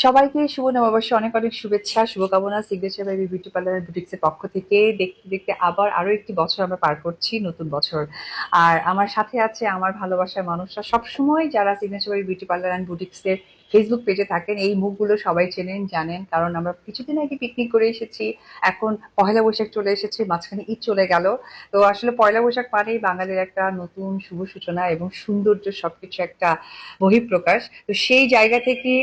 সবাইকে শুভ নববর্ষে অনেক অনেক শুভেচ্ছা, শুভকামনা। সিগনেচার বেবি বিউটি পার্লার বুটিক্সের পক্ষ থেকে দেখতে দেখতে আবার আরো একটি বছর আমরা পার করছি, নতুন বছর। আর আমার সাথে আছে আমার ভালোবাসার মানুষরা, সবসময় যারা signature baby beauty parlour and বুটিক্সের ফেসবুক পেজে থাকেন। এই মুখগুলো সবাই চেনেন, জানেন, কারণ আমরা কিছুদিন আগে পিকনিক করে এসেছি। এখন পহেলা বৈশাখ চলে এসেছে, মাঝখানে ঈদ চলে গেল। তো আসলে পয়লা বৈশাখ মানেই বাঙালির একটা নতুন শুভ সূচনা এবং সৌন্দর্য সবকিছু একটা বহিঃপ্রকাশ। তো সেই জায়গা থেকে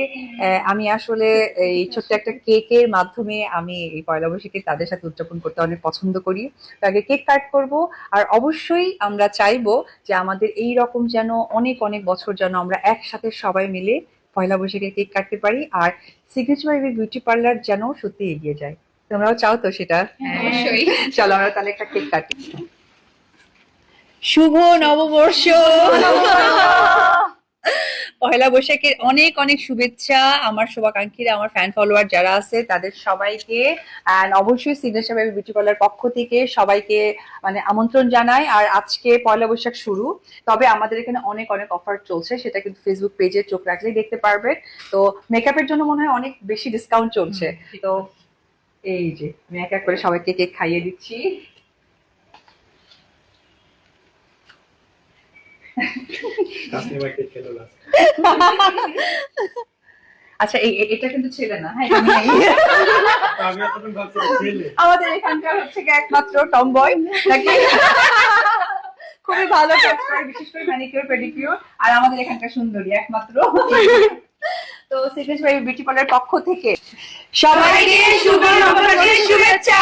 আমি আসলে এই ছোট্ট একটা কেকের মাধ্যমে আমি এই পয়লা বৈশাখে তাদের সাথে উদযাপন করতে অনেক পছন্দ করি। তো আগে কেক কাট করব। আর অবশ্যই আমরা চাইবো যে আমাদের এই রকম যেন অনেক অনেক বছর যেন আমরা একসাথে সবাই মিলে পয়লা বৈশাখে কেক কাটতে পারি, আর সিগনেচার বেবি বিউটি পার্লার যেন সত্যি এগিয়ে যায়। তোমরাও চাও তো সেটা? অবশ্যই। চলো আমরা তাহলে একটা কেক কাটি। শুভ নববর্ষ, পহেলা বৈশাখের অনেক অনেক শুভেচ্ছা আমার শুভাকাঙ্ক্ষীরা, আমার ফ্যান ফলোয়ার যারা আছে তাদের সবাইকে। অ্যান্ড অবশ্যই সিগনেচার বেবি বিউটি পার্লার পক্ষ থেকে সবাইকে মানে আমন্ত্রণ জানাই। আর আজকে পয়লা বৈশাখ শুরু, তবে আমাদের এখানে অনেক অনেক অফার চলছে, সেটা কিন্তু ফেসবুক পেজে চোখ রাখলেই দেখতে পারবেন। তো মেকআপের জন্য মনে হয় অনেক বেশি ডিসকাউন্ট চলছে। তো এই যে আমি এক এক করে সবাইকে কেক খাইয়ে দিচ্ছি। আচ্ছা, এটা কিন্তু ছেলে না, হ্যাঁ, এটা মেয়ে। আমাদের এখানকার হচ্ছে গিয়ে একমাত্র টমবয় নাকি, খুবই ভালো কাজ করে, বিশেষ করে ম্যানিকিউর পেডিকিউর। আর আমাদের এখানকার সুন্দরী একমাত্র। তো সিগনেচার বেবি বিউটি পার্লার পক্ষ থেকে সবাইকে শুভ নববর্ষের শুভেচ্ছা।